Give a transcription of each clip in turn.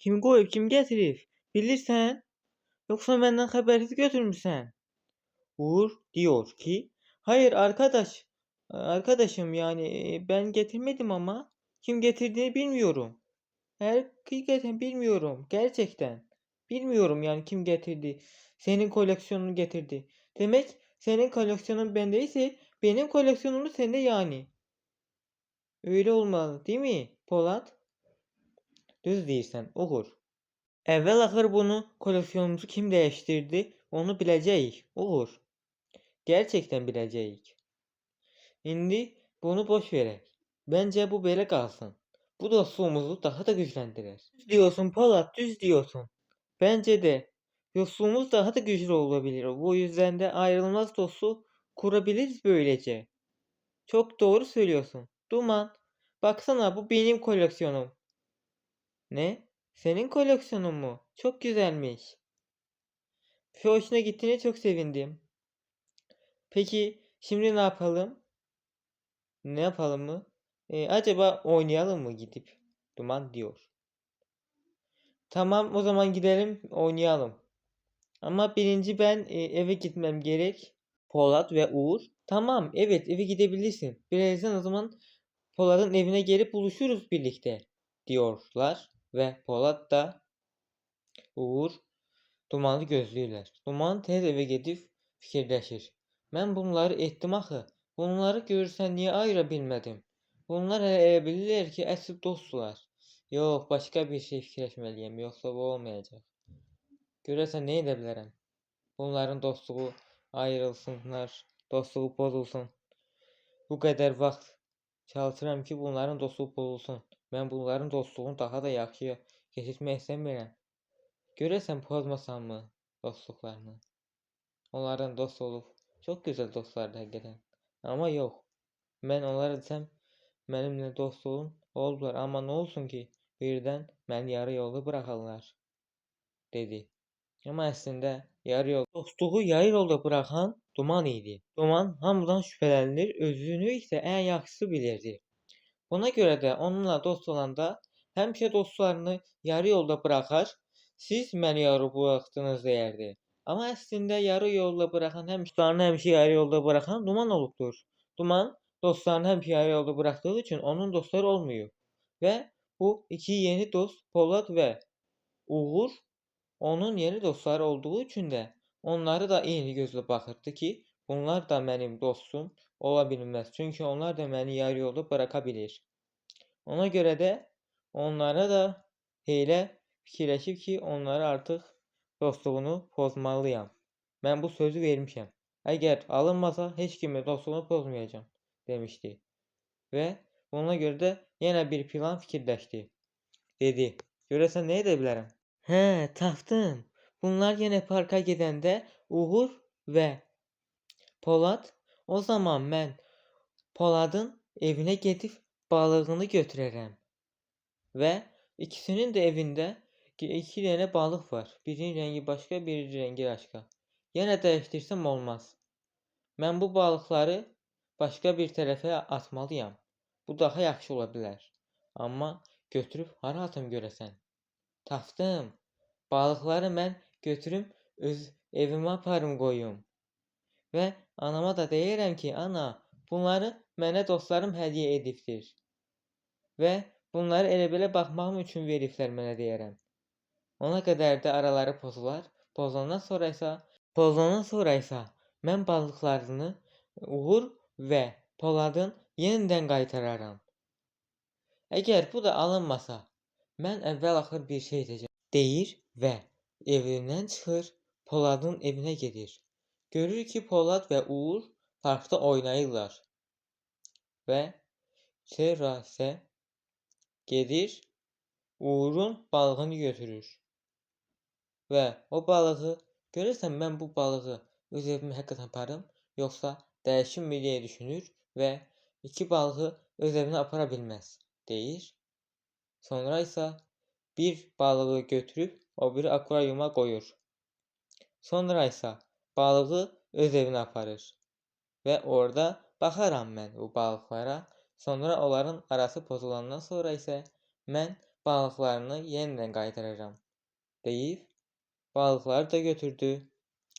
kim koyup kim getirip bilirsen, yoksa benden habersiz götürmüşsen. Uğur diyor ki hayır arkadaşım yani ben getirmedim ama kim getirdiğini bilmiyorum. Hakikaten bilmiyorum gerçekten. Bilmiyorum yani kim getirdi. Senin koleksiyonunu getirdi. Demek senin koleksiyonun bendeyse benim koleksiyonum sende yani. Öyle olmalı değil mi Polat? Düz değilsen Uğur. Evvel ahır bunu koleksiyonumuzu kim değiştirdi onu bileceğiz Uğur. Gerçekten bileceğiz. Şimdi bunu boş verek. Bence bu böyle kalsın. Bu dostluğumuzu daha da güçlendirir. Düz diyorsun Polat, düz diyorsun. Bence de dostluğumuz daha da güçlü olabilir. Bu yüzden de ayrılmaz dostluğu kurabiliriz böylece. Çok doğru söylüyorsun. Duman, baksana bu benim koleksiyonum. Ne? Senin koleksiyonun mu? Çok güzelmiş. Hoşuna gittiğine çok sevindim. Peki şimdi ne yapalım? Ne yapalım mı? Acaba oynayalım mı gidip? Duman diyor. Tamam o zaman gidelim oynayalım. Ama birinci ben eve gitmem gerek. Polat ve Uğur. Tamam evet eve gidebilirsin. Birazdan o zaman Polat'ın evine gelip buluşuruz birlikte diyorlar. Ve Polat da Uğur Dumanı gözləyirlər. Duman tez evə gedib fikirləşir. Mən bunları etdim axı. Bunları görürsən niyə ayıra bilmədim? Bunlar hələ elə bilirlər ki, əsl dostdular. Yox, başqa bir şey fikirləşməliyəm, yoxsa bu olmayacaq. Görəsən nə edə bilərəm? Bunların dostluğu ayrılsınlar, dostluğu pozulsun. Bu qədər vaxt çalışıram ki, bunların dostluğu pozulsun. Mən bunların dostluğunu daha da yaxşı keçirmək istəmirəm. Görəsən pozmasanmı dostluqlarını? Onlardan dost olub. Çox gözəl dostlardır həqiqətən. Amma yox. Mən onlara desəm mənimlə dost olun oldular. Amma nə olsun ki birdən məni yarı yolda buraxarlar dedi. Amma əslində yarı yol dostluğu yarı yolda buraxan Duman idi. Duman hamıdan şübhələnir, özünü isə ən yaxşısı bilirdi. Buna görə də onunla dost olanda həmişə dostlarını yarı yolda buraxar. Siz məni yarı buraxdınız deyərdi. Amma əslində yarı yolda buraxan dostlarını həmişə yarı yolda buraxan Duman olubdur. Duman dostlarını həmişə yarı yolda buraxdığı üçün onun dostları olmuyor. Və bu iki yeni dost Polad və Uğur onun yeni dostları olduğu üçün də onları da eyni gözlə baxırdı ki, bunlar da mənim dostum ola bilməz. Çünki onlar da məni yarı yolda buraxa bilir. Ona görə də onlara da elə fikirləşib ki, onları artıq dostluğunu pozmalıyam. Mən bu sözü vermişəm. Əgər alınmasa heç kimin dostluğunu pozmayacağam demişdi. Və buna görə də yenə bir plan fikirləşdi. Dedi, görəsən nə edə bilərəm? Hə, tapdım. Bunlar yenə parka gedəndə Uğur və Polad, o zaman mən Poladın evinə gedib balığını götürərəm. Və ikisinin də evində iki dənə balıq var. Birinin rəngi başqa, birinin rəngi başqa. Yenə dəyişdirsəm olmaz. Mən bu balıqları başqa bir tərəfə atmalıyam. Bu daha yaxşı ola bilər. Amma götürüb hara atım görəsən? Tapdım. Balıqları mən götürüm öz evimə aparım qoyum. Və anama da deyirəm ki, ana, bunları mənə dostlarım hədiyyə edibdir. Və bunları elə belə baxmağım üçün veriblər mənə deyərəm. Ona qədər də araları pozular. Pozandan sonra isə mən balıqlarını Uğur və Poladın yenidən qaytararam. Əgər bu da alınmasa, mən əvvəl axır bir şey edəcəm deyir və evindən çıxır, Poladın evinə gedir. Görür ki, Polad və Uğur parkda oynayırlar. Və sonra isə gedir, Uğurun balığını götürür. Və o balığı, görürsən mən bu balığı öz evimə həqiqətən aparım, yoxsa dəyişimmi deyə düşünür və iki balığı öz evinə apara bilməz, deyir. Sonra isə bir balığı götürüb o biri akvaryuma qoyur. Sonra isə balığı öz evinə aparır. Və orada baxaram mən bu balıqlara. Sonra onların arası pozulandan sonra isə mən balıklarını yeniden qaytaracağam deyip balıkları da götürdü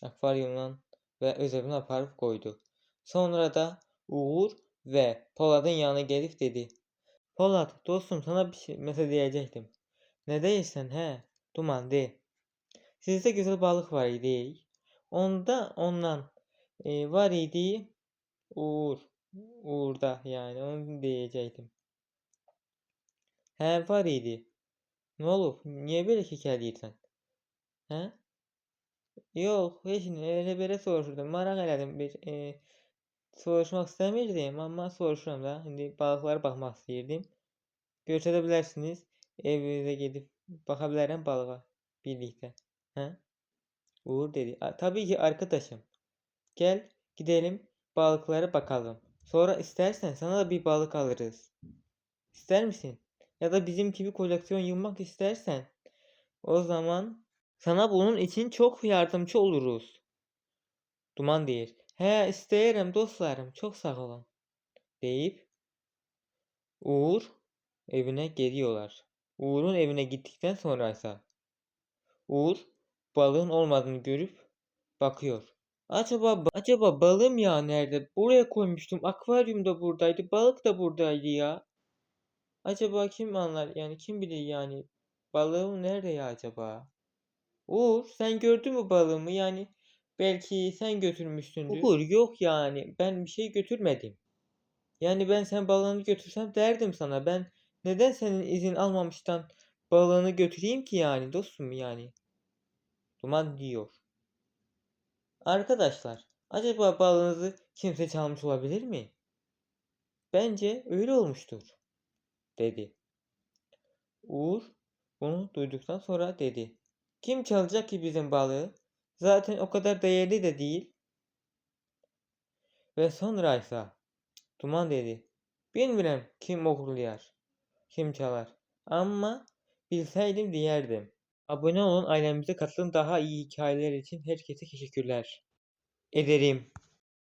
akvaryumdan ve öz evinə aparıb koydu. Sonra da Uğur ve Polad'ın yanına gelip dedi: Polad, dostum, sana bir şey mesela diyecektim. Ne değilsen he? Duman de. Sizde güzel balık var idi. Onda ondan var idi Uğur. Uğur'da yani onu diyecektim. He, var idi. Ne olub? Niye böyle kekeləyirsən? He? Yok, heç nə, elə belə soruşurdum. Maraq elədim. Soruşmaq istəmirdim, amma soruşuram da. İndi balıqlara baxmaq istəyirdim. Göstərə bilərsiniz. Evinizə gedib baxa bilərəm balığa birlikdə. Hə? Uğur dedi. Tabii ki arkadaşım. Gel gidelim balıklara bakalım. Sonra istersen sana da bir balık alırız. İster misin? Ya da bizim gibi koleksiyon yığmak istersen o zaman sana bunun için çok yardımcı oluruz. Duman deyir. He, istəyirəm dostlarım, çok sağ olun deyip Uğur evine geliyorlar. Uğur'un evine gittikten sonra ise Uğur balığın olmadığını görüp bakıyor. Acaba balığım ya nerede? Buraya koymuştum. Akvaryum da buradaydı. Balık da buradaydı ya. Acaba kim anlar? Yani kim bilir yani. Balığım nerede ya acaba? Uğur, sen gördün mü balığımı? Yani belki sen götürmüşsündür. Uğur, yok yani. Ben bir şey götürmedim. Yani ben sen balığını götürsem derdim sana. Ben neden senin izin almamıştan balığını götüreyim ki yani dostum yani. Duman diyor. Arkadaşlar, acaba balığınızı kimse çalmış olabilir mi? Bence öyle olmuştur, dedi. Uğur bunu duyduktan sonra dedi: Kim çalacak ki bizim balığı? Zaten o kadar değerli de değil. Ve sonra ise Duman dedi: Bilmirəm kim oğurlayar, kim çalar. Ama bilseydim diyerdim. Abone olun, ailemize katılın. Daha iyi hikayeler için herkese teşekkürler ederim.